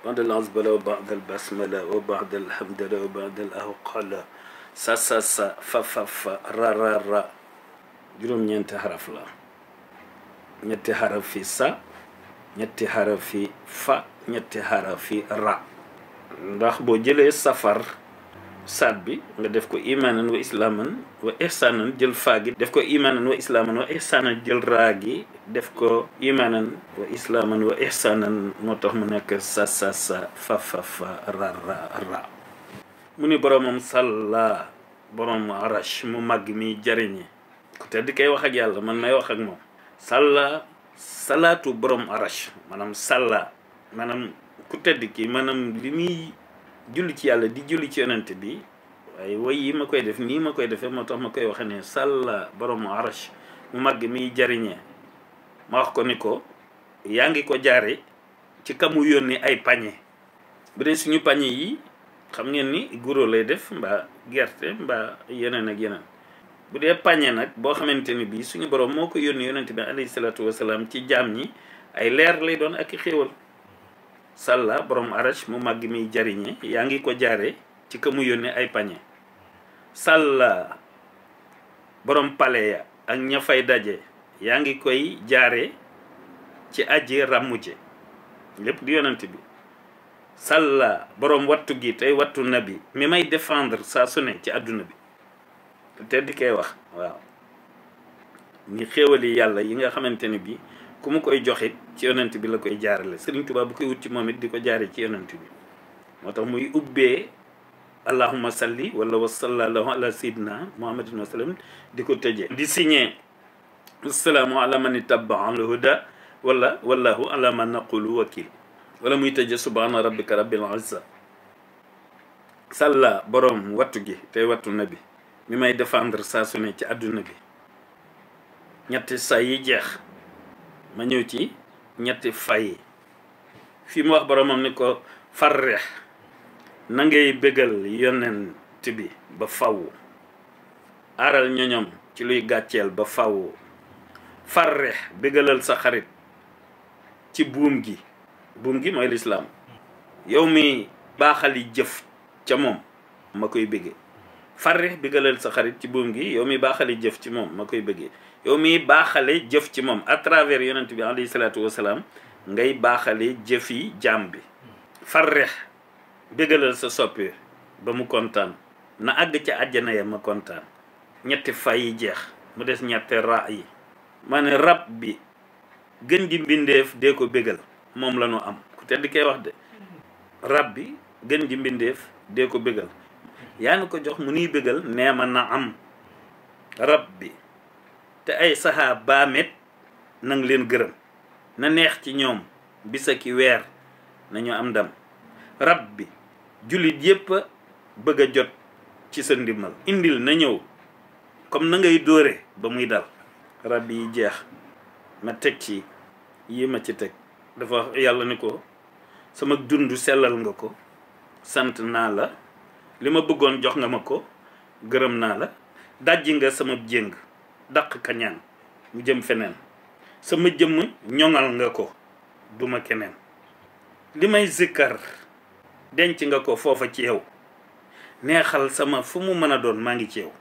بعد العزبلة وبعد البسملة وبعد الحمد لله وبعد الأوقلة sa fa ra juróom-ñeenti xaraf la ñetti xarafi sa ñetti xarafi fa ñetti xarafi ra ndax boo jëlee safar saat bi nga def ko imaanan wa islaaman wa ihsaanan jël faa gi def ko imaanan wa islaaman wa ihsaanan jël raa gi def ko imaanan wa islaaman wa ihsaanan moo tax mu nekk sa fa ra mu ni boromam sàlla borom arash mu màgg mi jariñe ku tedd kay wax ak yàlla man may wax ak moom sàlla salaatu borom arash maanaam sàlla maanaam ku tedd ki maanaam li muy julli ci yàlla di julli ci yonent bi waaye way yi ma koy def nii ma koy defee moo tax ma koy waxe ne sàlla borom arash mu màgg mi jariñe ma wax ko ni ko yaa ngi ko jaare ci kamu yónni ay pañe bu dee suñu pañe yi xam ngeen ni guro lay def mbaa gerte mbaa yeneen ak yeneen bu dee pañe nag boo xamante ni bii suñu borom moo ko yónni yonent bi alayhi salaatu wasalaam ci jaam ñi ay leer lay doon ak i xéewal sàlla borom arash mu màgg mi jariñe yaa ngi ko jaare ci ka mu yónni ay pañe sàlla borom pale ya ak ña fay daje yaa ngi koy jaare ci aji ràmmuje lépp di yonent bi sàlla borom wattu gi tey wattu nabi mi may défendre saa su ne ci àdduna bi te di koy wax waaw ni xéewali yàlla yi nga xamante ni bi ku mu koy joxit ci yonent bi la koy jaarale Sëriñ Tuubaa bu koy wut ci moom it di ko jaare ci yonent bi moo tax muy ubbee allahumma salli wala wa sallallahu ala sayyidina muhammadin wa sallam di ko tëjee di signé assalaamu ala man ittaba al huda wala wallahu ala man naqulu wakil wala muy tëje subhaana rabbika rabbil izza sàlla borom wattu gi tey wattu nabi mi may défendre saa su ne ci àdduna bi ñetti say yi jeex ma ñëw ci ñetti fay fi mu wax boromam ni ko farrex na ngay bégal yonent bi ba faw aaral ñoñom ci luy gàcceel ba faw farrex bégalal sa xarit ci buum gi mooy lislaam yow mi baaxali jëf ca moom ma koy bëggee farrex bégalal sa xarit ci buum gi yow mi baaxali jëf ci moom ma koy bëggee yow mi baaxale jëf ci moom à travers yonent bi alayhi salaatu wasalaam ngay baaxale jëfi jaam bi farrex bégalal sa soppi ba mu kontaan na àgg ca àjjana ya ma kontaan ñetti fay yi jeex mu des ñetti ra yi ma ne rab bi gën ji mbindeef dee ko bégal moom la ñu am ku tedd koy wax de rab bi gën ji mbindeef dee ko bégal yaa ngi ko jox mu nuy bégal neema na am rab bi te ay saxaabaamet nang leen gërëm na neex ci ñoom bisa ki weer nañu am ndam rab bi jullit yépp bëgg a jot ci sa ndimbal indil na ñëw comme na ngay dóore ba muy dal rab yi jeex ma teg ci yi ma ci teg dafa yàlla ni ko sama dund sellal nga ko sant naa la li ma bëggoon jox nga ma ko gërëm naa la dajji nga sama jéng daq kañaan mu jëm feneen sama jëmm ñoŋal nga ko duma keneen li may zikkar denc nga ko foofa ci yow neexal sama fu mu mën a doon maa ngi ci yow